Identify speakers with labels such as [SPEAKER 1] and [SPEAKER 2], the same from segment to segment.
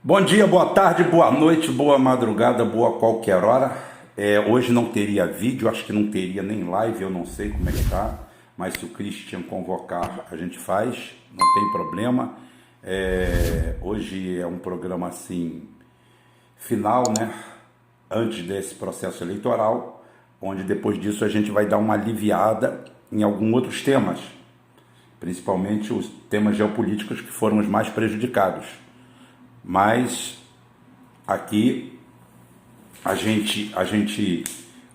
[SPEAKER 1] Bom dia, boa tarde, boa noite, boa madrugada, boa qualquer hora. Hoje não teria vídeo, acho que não teria nem live, eu não sei como é que tá, mas se o Christian convocar, a gente faz, não tem problema. Hoje é um programa assim, final, né? Antes desse processo eleitoral, onde depois disso a gente vai dar uma aliviada em alguns outros temas, principalmente os temas geopolíticos que foram os mais prejudicados. Mas aqui a gente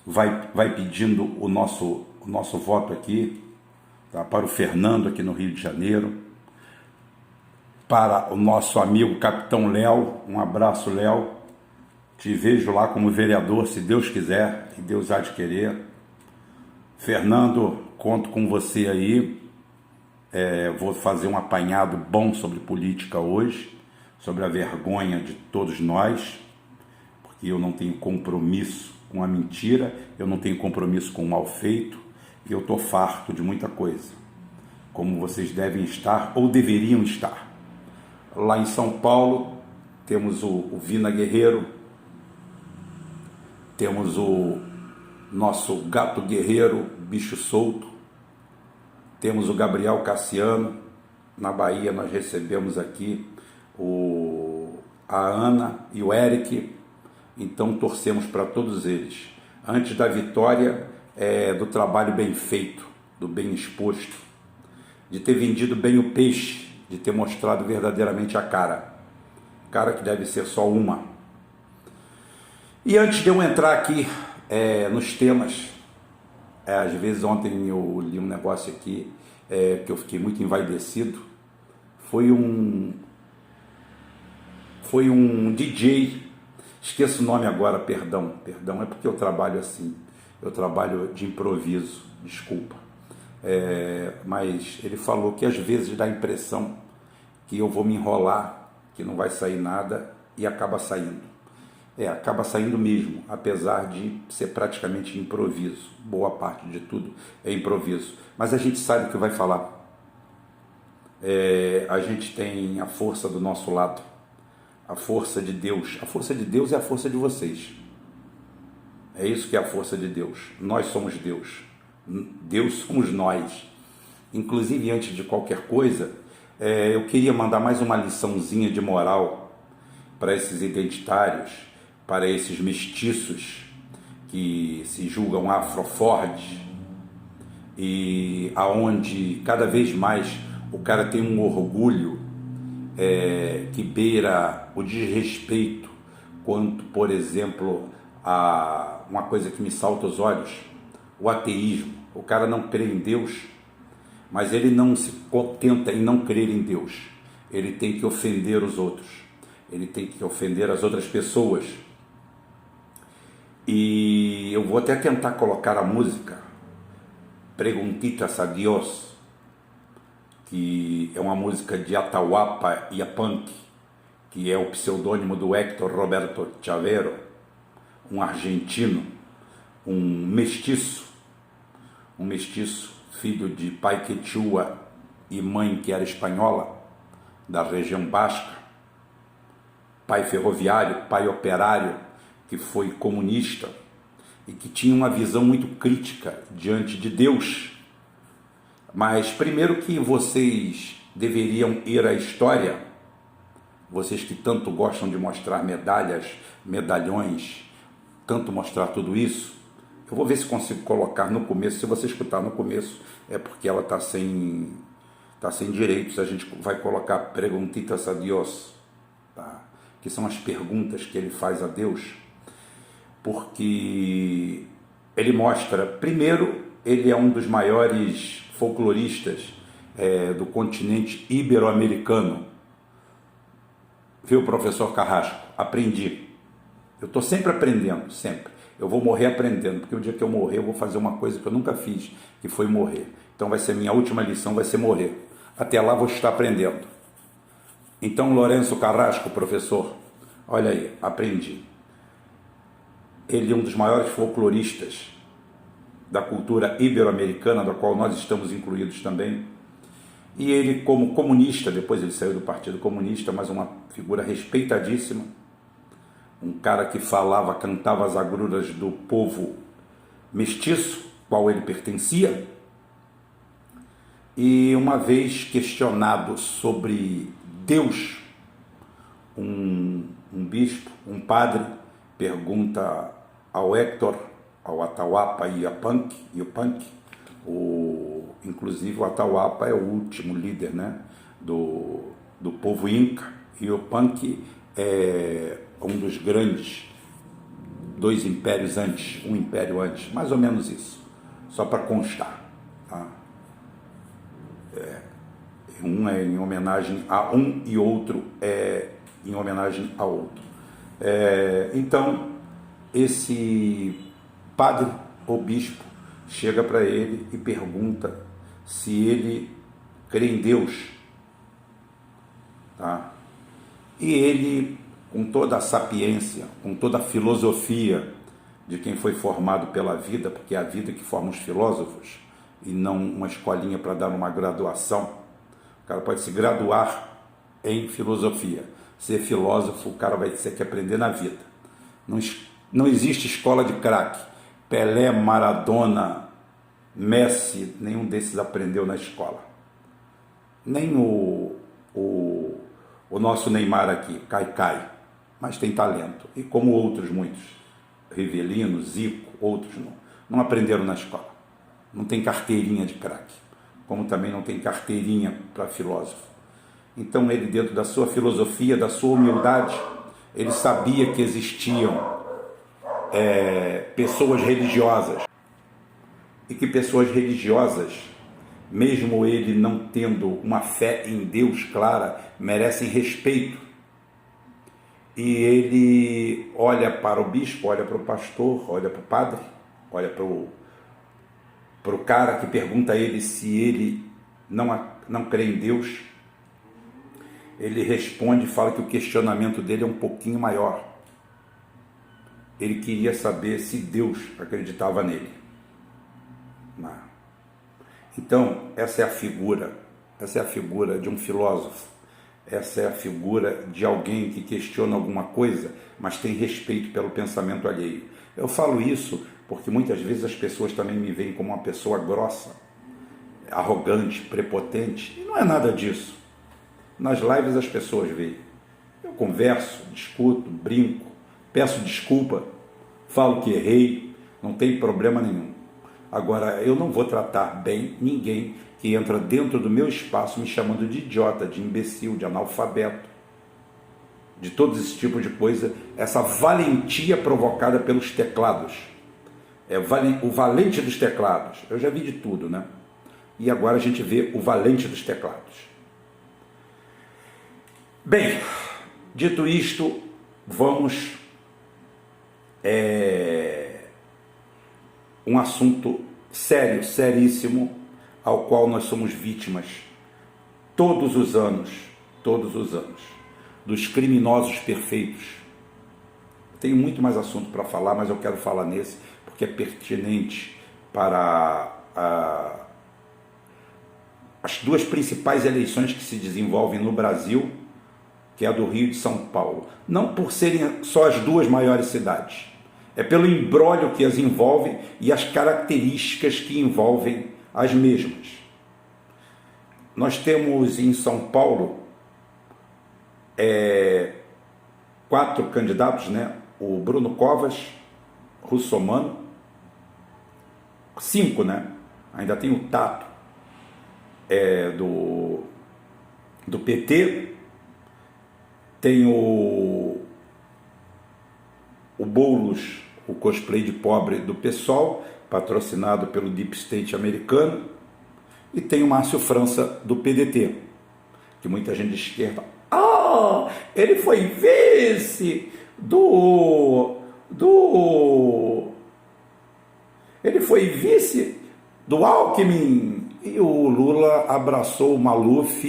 [SPEAKER 1] vai pedindo o nosso voto aqui, tá? Para o Fernando aqui no Rio de Janeiro, para o nosso amigo Capitão Léo, um abraço, Léo, te vejo lá como vereador, se Deus quiser, e Deus há de querer. Fernando, conto com você aí, vou fazer um apanhado bom sobre política hoje, sobre a vergonha de todos nós, porque eu não tenho compromisso com a mentira, eu não tenho compromisso com o mal feito, e eu estou farto de muita coisa, como vocês devem estar ou deveriam estar. Lá em São Paulo temos o Vina Guerreiro, temos o nosso gato guerreiro, bicho solto, temos o Gabriel Cassiano. Na Bahia nós recebemos aqui a Ana e o Eric, então torcemos para todos eles. Antes da vitória, do trabalho bem feito, do bem exposto, de ter vendido bem o peixe, de ter mostrado verdadeiramente a cara que deve ser só uma. E antes de eu entrar aqui nos temas, às vezes ontem eu li um negócio aqui que eu fiquei muito envaidecido. Foi um DJ, esqueço o nome agora, perdão, é porque eu trabalho assim, eu trabalho de improviso, desculpa. Mas ele falou que às vezes dá a impressão que eu vou me enrolar, que não vai sair nada, e acaba saindo. Acaba saindo mesmo, apesar de ser praticamente improviso. Boa parte de tudo é improviso, mas a gente sabe o que vai falar. A gente tem a força do nosso lado, a força de Deus. A força de Deus é a força de vocês. É isso que é a força de Deus. Nós somos Deus. Deus somos nós. Inclusive, antes de qualquer coisa, eu queria mandar mais uma liçãozinha de moral para esses identitários, para esses mestiços que se julgam afrofordes, e aonde cada vez mais o cara tem um orgulho que beira o desrespeito, quanto, por exemplo, a uma coisa que me salta aos olhos, o ateísmo. O cara não crê em Deus, mas ele não se contenta em não crer em Deus. Ele tem que ofender os outros, ele tem que ofender as outras pessoas. E eu vou até tentar colocar a música Preguntitas a Dios, que é uma música de Atahualpa Yupanqui, que é o pseudônimo do Héctor Roberto Chavero, um argentino, um mestiço, filho de pai quechua e mãe que era espanhola, da região basca, pai ferroviário, pai operário, que foi comunista e que tinha uma visão muito crítica diante de Deus. Mas primeiro que vocês deveriam ir à história, vocês que tanto gostam de mostrar medalhas, medalhões, tanto mostrar tudo isso, eu vou ver se consigo colocar no começo. Se você escutar no começo, é porque ela está sem direitos. A gente vai colocar Preguntitas a Dios, tá? Que são as perguntas que ele faz a Deus, porque ele mostra, primeiro, ele é um dos maiores folcloristas do continente ibero-americano. Viu, professor Carrasco? Aprendi. Eu estou sempre aprendendo, sempre. Eu vou morrer aprendendo, porque o dia que eu morrer, eu vou fazer uma coisa que eu nunca fiz, que foi morrer. Então vai ser minha última lição, vai ser morrer. Até lá vou estar aprendendo. Então, Lourenço Carrasco, professor, olha aí, aprendi. Ele é um dos maiores folcloristas da cultura ibero-americana, da qual nós estamos incluídos também. E ele, como comunista, depois ele saiu do Partido Comunista, mas uma figura respeitadíssima, um cara que falava, cantava as agruras do povo mestiço, qual ele pertencia. E uma vez questionado sobre Deus, um bispo, um padre, pergunta ao Héctor, ao Atahualpa e o Punk, inclusive o Atahualpa é o último líder, né, do povo Inca, e o Punk é um dos grandes, dois impérios antes, um império antes, mais ou menos isso, só para constar. Tá? Um é em homenagem a um e outro é em homenagem a outro. Então, esse padre ou bispo chega para ele e pergunta se ele crê em Deus. Tá? E ele, com toda a sapiência, com toda a filosofia de quem foi formado pela vida, porque é a vida que forma os filósofos, e não uma escolinha para dar uma graduação. O cara pode se graduar em filosofia. Ser filósofo, o cara vai ter que aprender na vida. Não existe escola de craque. Pelé, Maradona, Messi, nenhum desses aprendeu na escola. Nem o nosso Neymar aqui, Cai, mas tem talento. E como outros muitos, Rivelino, Zico, outros não aprenderam na escola. Não tem carteirinha de craque, como também não tem carteirinha para filósofo. Então ele, dentro da sua filosofia, da sua humildade, ele sabia que existiam pessoas religiosas, e que pessoas religiosas, mesmo ele não tendo uma fé em Deus clara, merecem respeito. E ele olha para o bispo, olha para o pastor, olha para o padre, olha para o cara que pergunta a ele se ele não crê em Deus. Ele responde e fala que o questionamento dele é um pouquinho maior. Ele queria saber se Deus acreditava nele. Então, essa é a figura de um filósofo, essa é a figura de alguém que questiona alguma coisa, mas tem respeito pelo pensamento alheio. Eu falo isso porque muitas vezes as pessoas também me veem como uma pessoa grossa, arrogante, prepotente, e não é nada disso. Nas lives as pessoas veem. Eu converso, discuto, brinco, peço desculpa, falo que errei, não tem problema nenhum. Agora, eu não vou tratar bem ninguém que entra dentro do meu espaço me chamando de idiota, de imbecil, de analfabeto, de todo esse tipo de coisa, essa valentia provocada pelos teclados. O valente dos teclados. Eu já vi de tudo, né? E agora a gente vê o valente dos teclados. Bem, dito isto, vamos um assunto sério, seríssimo, ao qual nós somos vítimas todos os anos, dos criminosos perfeitos. Tenho muito mais assunto para falar, mas eu quero falar nesse, porque é pertinente para as duas principais eleições que se desenvolvem no Brasil, que é a do Rio e de São Paulo. Não por serem só as duas maiores cidades, é pelo imbróglio que as envolve e as características que envolvem as mesmas. Nós temos em São Paulo 4 candidatos, né? O Bruno Covas, Russomano, 5, né? Ainda tem o Tato, do PT, tem o Boulos, o cosplay de pobre do PSOL, patrocinado pelo Deep State americano, e tem o Márcio França do PDT, que muita gente de esquerda, ele foi vice ele foi vice do Alckmin, e o Lula abraçou o Maluf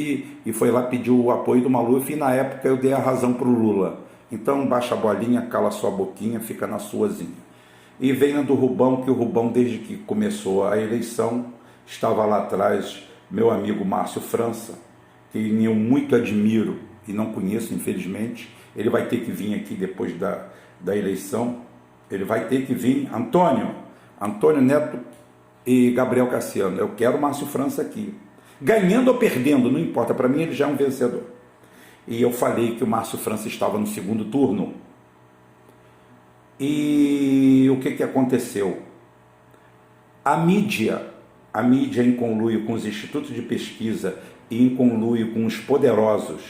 [SPEAKER 1] e foi lá pedir o apoio do Maluf, e na época eu dei a razão para o Lula. Então baixa a bolinha, cala sua boquinha, fica na suazinha. E vem a do Rubão, que o Rubão, desde que começou a eleição, estava lá atrás meu amigo Márcio França, que eu muito admiro e não conheço, infelizmente. Ele vai ter que vir aqui depois da eleição. Ele vai ter que vir. Antônio Neto e Gabriel Cassiano. Eu quero o Márcio França aqui. Ganhando ou perdendo, não importa. Para mim, ele já é um vencedor. E eu falei que o Márcio França estava no segundo turno. E o que aconteceu? A mídia em conluio com os institutos de pesquisa e em conluio com os poderosos,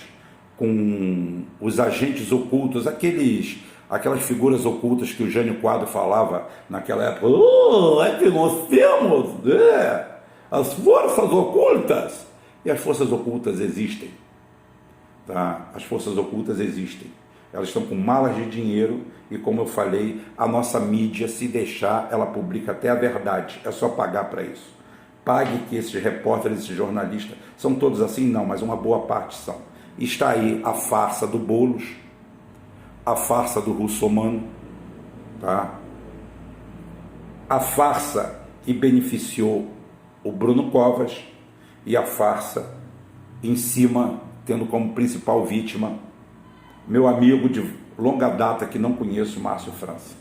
[SPEAKER 1] com os agentes ocultos, aquelas figuras ocultas que o Jânio Quadro falava naquela época, é que nós temos as forças ocultas. E as forças ocultas existem. Tá? As forças ocultas existem. Elas estão com malas de dinheiro e, como eu falei, a nossa mídia, se deixar, ela publica até a verdade. É só pagar para isso. Pague que esses repórteres, esses jornalistas, são todos assim? Não, mas uma boa parte são. Está aí a farsa do Boulos, a farsa do Russomano, tá? A farsa que beneficiou o Bruno Covas e a farsa em cima, tendo como principal vítima meu amigo de longa data que não conheço, Márcio França.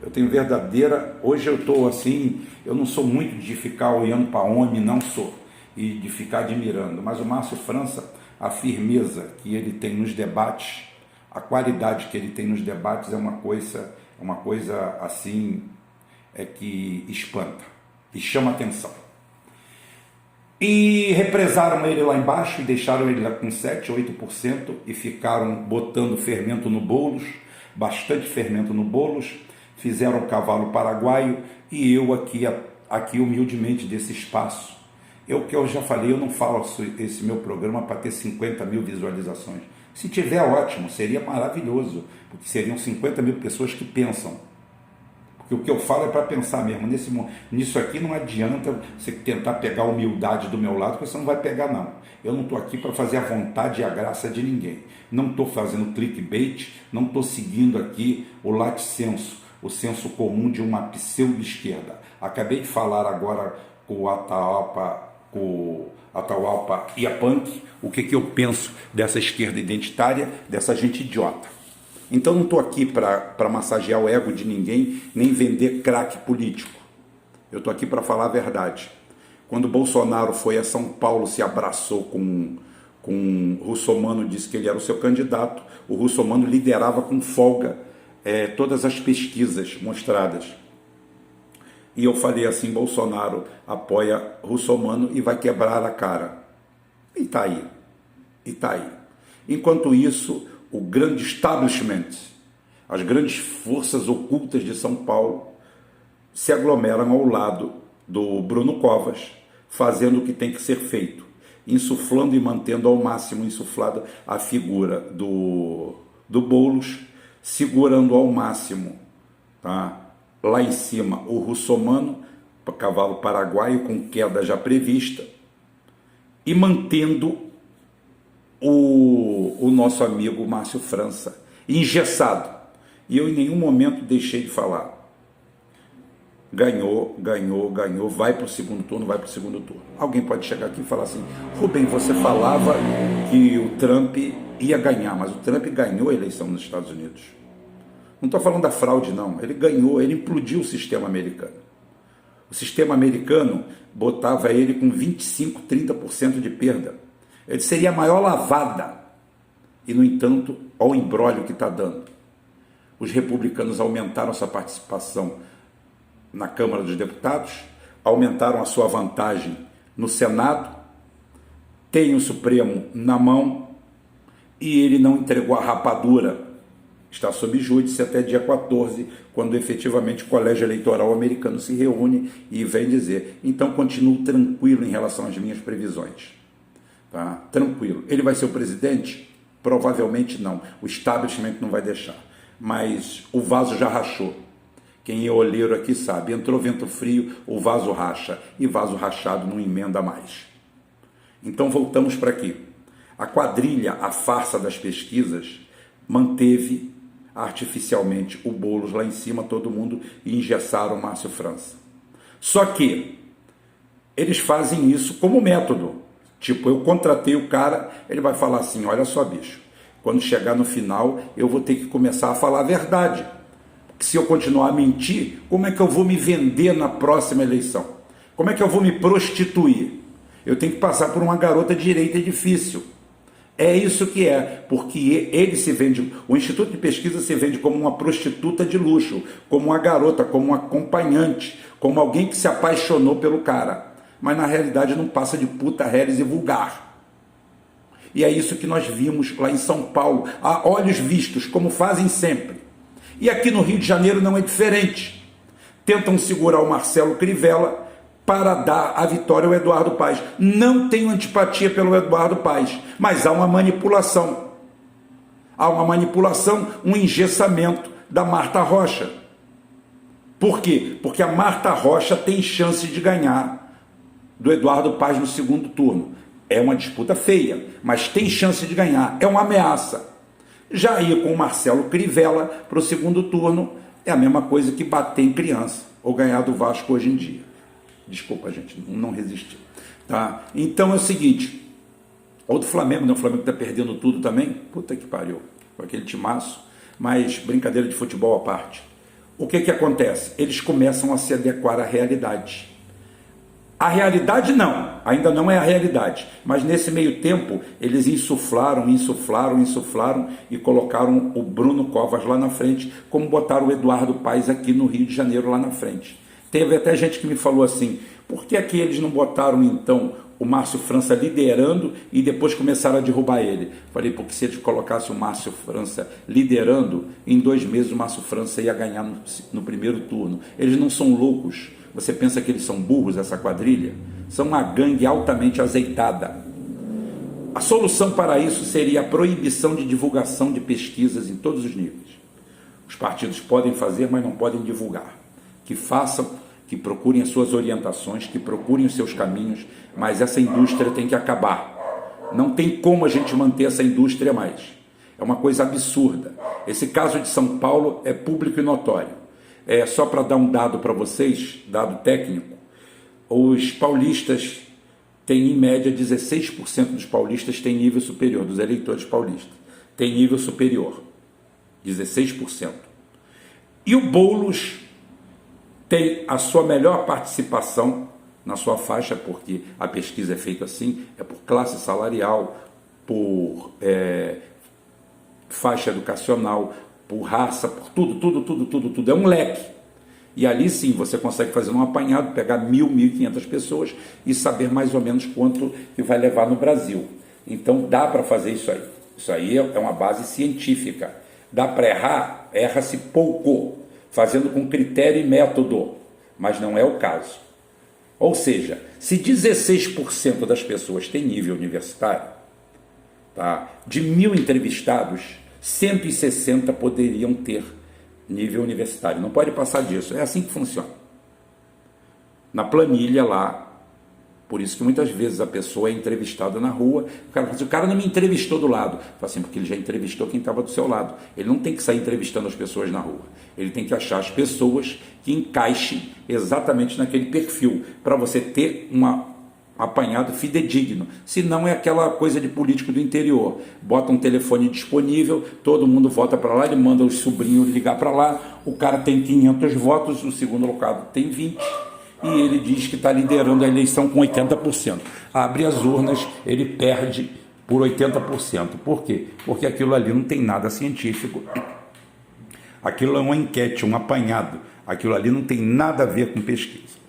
[SPEAKER 1] Eu tenho verdadeira... Hoje eu estou assim, eu não sou muito de ficar olhando para homem, não sou, e de ficar admirando, mas o Márcio França, a firmeza que ele tem nos debates, a qualidade que ele tem nos debates é uma coisa assim, que espanta, e chama atenção. E represaram ele lá embaixo e deixaram ele lá com 7, 8% e ficaram botando fermento no Boulos, bastante fermento no Boulos, fizeram o cavalo paraguaio e eu aqui humildemente desse espaço. Que eu já falei, eu não faço esse meu programa para ter 50 mil visualizações. Se tiver, ótimo, seria maravilhoso, porque seriam 50 mil pessoas que pensam. Porque o que eu falo é para pensar mesmo. Nisso aqui não adianta você tentar pegar a humildade do meu lado, porque você não vai pegar, não. Eu não estou aqui para fazer a vontade e a graça de ninguém. Não estou fazendo clickbait, não estou seguindo aqui o latissenso, o senso comum de uma pseudo-esquerda. Acabei de falar agora com o Atahualpa Yupanqui, o que eu penso dessa esquerda identitária, dessa gente idiota. Então não estou aqui para massagear o ego de ninguém, nem vender craque político. Eu estou aqui para falar a verdade. Quando Bolsonaro foi a São Paulo, se abraçou com o Russomano, disse que ele era o seu candidato, o Russomano liderava com folga todas as pesquisas mostradas. E eu falei assim, Bolsonaro apoia Russomano e vai quebrar a cara. E está aí. Enquanto isso, o grande establishment, as grandes forças ocultas de São Paulo se aglomeram ao lado do Bruno Covas, fazendo o que tem que ser feito, insuflando e mantendo ao máximo insuflada a figura do Boulos, segurando ao máximo, tá? Lá em cima o Russomano, cavalo paraguaio com queda já prevista, e mantendo o nosso amigo Márcio França engessado. E eu em nenhum momento deixei de falar. Ganhou, vai para o segundo turno. Alguém pode chegar aqui e falar assim, Rubem, você falava que o Trump ia ganhar, mas o Trump ganhou a eleição nos Estados Unidos. Não estou falando da fraude, não. Ele ganhou, ele implodiu o sistema americano. O sistema americano botava ele com 25, 30% de perda. Ele seria a maior lavada. E, no entanto, olha o imbróglio que está dando. Os republicanos aumentaram sua participação na Câmara dos Deputados, aumentaram a sua vantagem no Senado, tem o Supremo na mão e ele não entregou a rapadura. Está sob júdice até dia 14, quando efetivamente o Colégio Eleitoral americano se reúne e vem dizer, então continuo tranquilo em relação às minhas previsões. Tá? Tranquilo. Ele vai ser o presidente? Provavelmente não. O establishment não vai deixar. Mas o vaso já rachou. Quem é olheiro aqui sabe. Entrou vento frio, o vaso racha. E vaso rachado não emenda mais. Então voltamos para aqui. A quadrilha, a farsa das pesquisas, manteve artificialmente o Boulos lá em cima, todo mundo, e engessaram o Márcio França. Só que Eles fazem isso como método. Tipo, eu contratei o cara, ele vai falar assim, olha só, bicho, quando chegar no final, eu vou ter que começar a falar a verdade. Porque se eu continuar a mentir, como é que eu vou me vender na próxima eleição? Como é que eu vou me prostituir? Eu tenho que passar por uma garota direita difícil. É isso que é, porque ele se vende, o Instituto de Pesquisa se vende como uma prostituta de luxo, como uma garota, como uma acompanhante, como alguém que se apaixonou pelo cara. Mas na realidade não passa de puta, reles e vulgar. E é isso que nós vimos lá em São Paulo, a olhos vistos, como fazem sempre. E aqui no Rio de Janeiro não é diferente. Tentam segurar o Marcelo Crivella para dar a vitória ao Eduardo Paes. Não tenho antipatia pelo Eduardo Paes, mas há uma manipulação. Há uma manipulação, um engessamento da Marta Rocha. Por quê? Porque a Marta Rocha tem chance de ganhar do Eduardo Paes no segundo turno. É uma disputa feia, mas tem chance de ganhar. É uma ameaça. Já ir com o Marcelo Crivella para o segundo turno é a mesma coisa que bater em criança ou ganhar do Vasco hoje em dia. Desculpa, gente, não resisti. Tá? Então é o seguinte, ou do Flamengo, né? O Flamengo está perdendo tudo também. Puta que pariu, com aquele timaço. Mas brincadeira de futebol à parte. O que que acontece? Eles começam a se adequar à realidade. A realidade não, ainda não é a realidade, mas nesse meio tempo eles insuflaram e colocaram o Bruno Covas lá na frente, como botaram o Eduardo Paes aqui no Rio de Janeiro lá na frente. Teve até gente que me falou assim, por que aqui eles não botaram então o Márcio França liderando e depois começaram a derrubar ele? Falei, porque se eles colocassem o Márcio França liderando, em 2 meses o Márcio França ia ganhar no primeiro turno. Eles não são loucos. Você pensa que eles são burros, essa quadrilha? São uma gangue altamente azeitada. A solução para isso seria a proibição de divulgação de pesquisas em todos os níveis. Os partidos podem fazer, mas não podem divulgar. Que façam, que procurem as suas orientações, que procurem os seus caminhos, mas essa indústria tem que acabar. Não tem como a gente manter essa indústria mais. É uma coisa absurda. Esse caso de São Paulo é público e notório. Só para dar um dado para vocês, dado técnico, os paulistas têm em média 16% dos paulistas têm nível superior, dos eleitores paulistas, têm nível superior, 16%. E o Boulos tem a sua melhor participação na sua faixa, porque a pesquisa é feita assim, é por classe salarial, por faixa educacional, por raça, por tudo, é um leque. E ali sim, você consegue fazer um apanhado, pegar 1.000, 1.500 pessoas e saber mais ou menos quanto que vai levar no Brasil. Então dá para fazer isso aí. Isso aí é uma base científica. Dá para errar? Erra-se pouco, fazendo com critério e método, mas não é o caso. Ou seja, se 16% das pessoas têm nível universitário, tá? De 1.000 entrevistados, 160 poderiam ter nível universitário. Não pode passar disso. É assim que funciona. Na planilha lá, por isso que muitas vezes a pessoa é entrevistada na rua, o cara fala assim, o cara não me entrevistou do lado. Fala assim, porque ele já entrevistou quem estava do seu lado. Ele não tem que sair entrevistando as pessoas na rua. Ele tem que achar as pessoas que encaixem exatamente naquele perfil, para você ter um apanhado fidedigno. Se não é aquela coisa de político do interior. Bota um telefone disponível, todo mundo vota para lá, ele manda os sobrinhos ligar para lá, o cara tem 500 votos, o segundo colocado tem 20, e ele diz que está liderando a eleição com 80%. Abre as urnas, ele perde por 80%. Por quê? Porque aquilo ali não tem nada científico. Aquilo é uma enquete, um apanhado. Aquilo ali não tem nada a ver com pesquisa.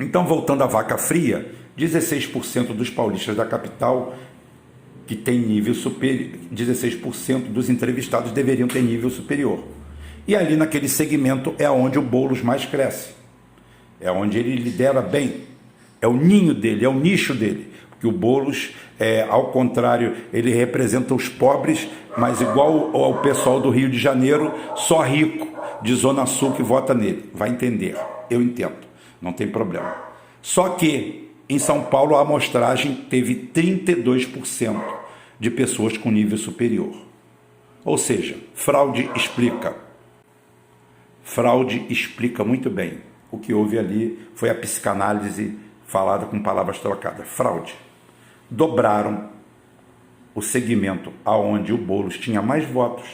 [SPEAKER 1] Então, voltando à vaca fria, 16% dos paulistas da capital que tem nível superior, 16% dos entrevistados deveriam ter nível superior. E ali naquele segmento é onde o Boulos mais cresce. É onde ele lidera bem. É o ninho dele, é o nicho dele. Porque o Boulos, ao contrário, ele representa os pobres, mas igual ao pessoal do Rio de Janeiro, só rico de Zona Sul que vota nele. Vai entender, eu entendo. Não tem problema. Só que em São Paulo a amostragem teve 32% de pessoas com nível superior. Ou seja, fraude explica. Fraude explica muito bem. O que houve ali foi a psicanálise falada com palavras trocadas. Fraude. Dobraram o segmento aonde o Boulos tinha mais votos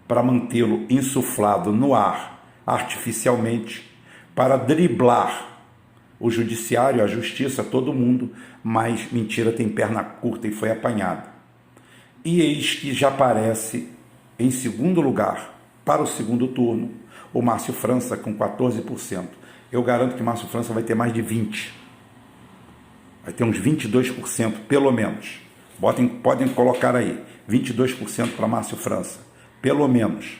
[SPEAKER 1] para mantê-lo insuflado no ar artificialmente, para driblar o judiciário, a justiça, todo mundo, mas mentira tem perna curta e foi apanhada. E eis que já aparece em segundo lugar para o segundo turno o Márcio França com 14%. Eu garanto que Márcio França vai ter mais de 20%. Vai ter uns 22%, pelo menos. Podem colocar aí, 22% para Márcio França, pelo menos.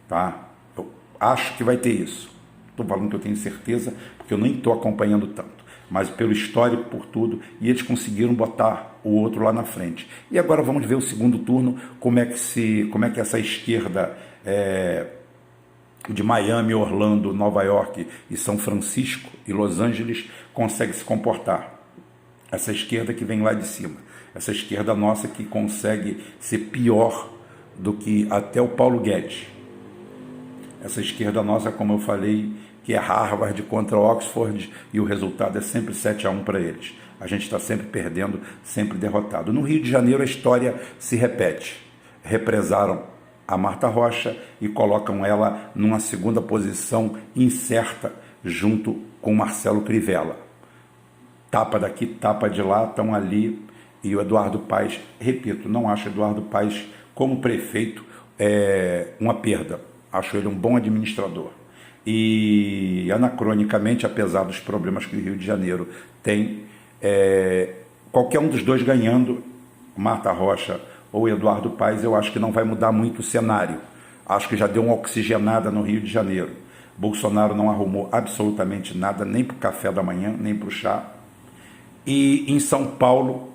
[SPEAKER 1] Tá? Eu acho que vai ter isso. Estou falando que eu tenho certeza, porque eu nem estou acompanhando tanto. Mas pelo histórico, por tudo, e eles conseguiram botar o outro lá na frente. E agora vamos ver o segundo turno, como é que essa esquerda de Miami, Orlando, Nova York e São Francisco e Los Angeles consegue se comportar. Essa esquerda que vem lá de cima. Essa esquerda nossa que consegue ser pior do que até o Paulo Guedes. Essa esquerda nossa, como eu falei, que é Harvard contra Oxford, e o resultado é sempre 7-1 para eles. A gente está sempre perdendo, sempre derrotado. No Rio de Janeiro a história se repete. Represaram a Marta Rocha e colocam ela numa segunda posição incerta junto com Marcelo Crivella. Tapa daqui, tapa de lá, estão ali. E o Eduardo Paes, repito, não acho Eduardo Paes como prefeito uma perda. Acho ele um bom administrador. E, anacronicamente, apesar dos problemas que o Rio de Janeiro tem, qualquer um dos dois ganhando, Marta Rocha ou Eduardo Paes, eu acho que não vai mudar muito o cenário. Acho que já deu uma oxigenada no Rio de Janeiro. Bolsonaro não arrumou absolutamente nada, nem para o café da manhã, nem para o chá. E em São Paulo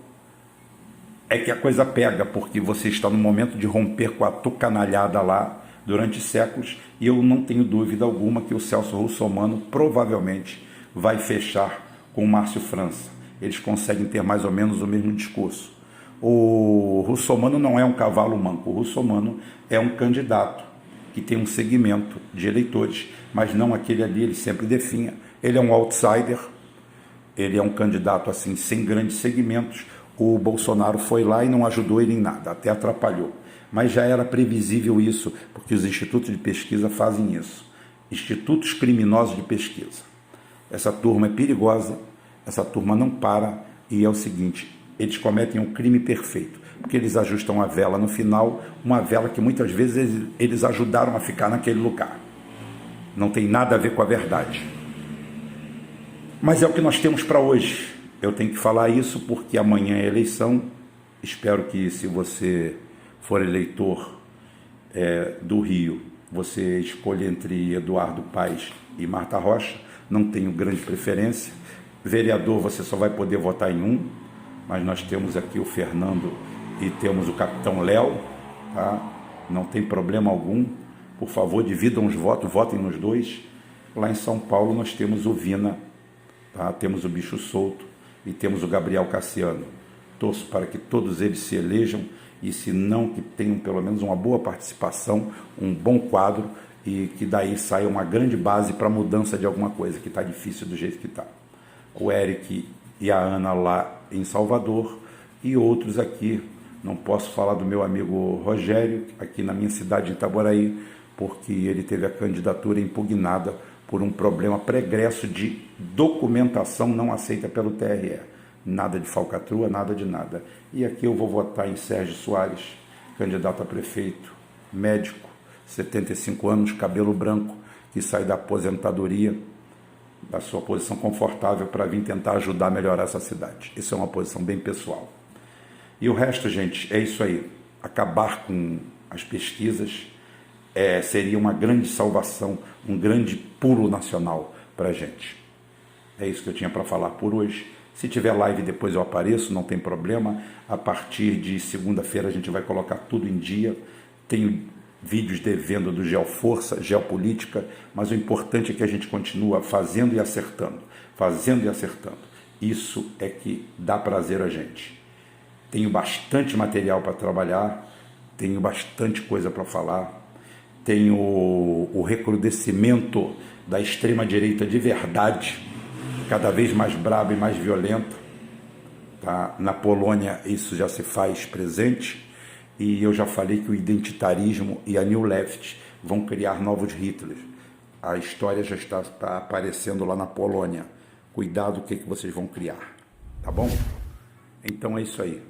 [SPEAKER 1] é que a coisa pega, porque você está no momento de romper com a tucanalhada lá durante séculos, e eu não tenho dúvida alguma que o Celso Russomano provavelmente vai fechar com o Márcio França. Eles conseguem ter mais ou menos o mesmo discurso. O Russomano não é um cavalo manco, o Russomano é um candidato que tem um segmento de eleitores, mas não aquele ali, ele sempre definha. Ele é um outsider, ele é um candidato assim, sem grandes segmentos. O Bolsonaro foi lá e não ajudou ele em nada, até atrapalhou. Mas já era previsível isso, porque os institutos de pesquisa fazem isso. Institutos criminosos de pesquisa. Essa turma é perigosa, essa turma não para, e é o seguinte, eles cometem um crime perfeito, porque eles ajustam a vela no final, uma vela que muitas vezes eles ajudaram a ficar naquele lugar. Não tem nada a ver com a verdade. Mas é o que nós temos para hoje. Eu tenho que falar isso porque amanhã é eleição. Espero que, se você for eleitor do Rio, você escolha entre Eduardo Paes e Marta Rocha. Não tenho grande preferência. Vereador, você só vai poder votar em um, mas nós temos aqui o Fernando e temos o Capitão Léo, tá? Não tem problema algum. Por favor, dividam os votos, votem nos dois. Lá em São Paulo nós temos o Vina, tá? Temos o Bicho Solto e temos o Gabriel Cassiano. Torço para que todos eles se elejam, e se não, que tenham pelo menos uma boa participação, um bom quadro, e que daí saia uma grande base para a mudança de alguma coisa, que está difícil do jeito que está. O Eric e a Ana lá em Salvador, e outros aqui. Não posso falar do meu amigo Rogério, aqui na minha cidade de Itaboraí, porque ele teve a candidatura impugnada por um problema pregresso de documentação não aceita pelo TRE. Nada de falcatrua, nada de nada. E aqui eu vou votar em Sérgio Soares, candidato a prefeito, médico, 75 anos, cabelo branco, que sai da aposentadoria, da sua posição confortável, para vir tentar ajudar a melhorar essa cidade. Isso é uma posição bem pessoal. E o resto, gente, é isso aí. Acabar com as pesquisas seria uma grande salvação, um grande pulo nacional para a gente. É isso que eu tinha para falar por hoje. Se tiver live depois eu apareço, não tem problema. A partir de segunda-feira a gente vai colocar tudo em dia. Tenho vídeos devendo do Geoforça, Geopolítica, mas o importante é que a gente continua fazendo e acertando. Fazendo e acertando. Isso é que dá prazer a gente. Tenho bastante material para trabalhar, tenho bastante coisa para falar, tem o recrudescimento da extrema-direita de verdade, cada vez mais brabo e mais violento. Tá? Na Polônia isso já se faz presente, e eu já falei que o identitarismo e a New Left vão criar novos Hitler. A história já está aparecendo lá na Polônia. Cuidado o que vocês vão criar, tá bom? Então é isso aí.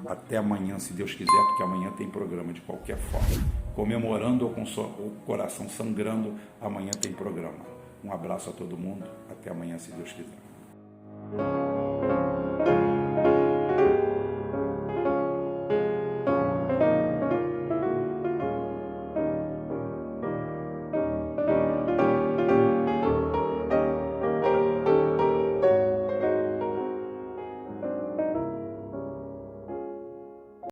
[SPEAKER 1] Até amanhã, se Deus quiser, porque amanhã tem programa de qualquer forma. Comemorando ou com o coração sangrando, amanhã tem programa. Um abraço a todo mundo. Até amanhã, se Deus quiser.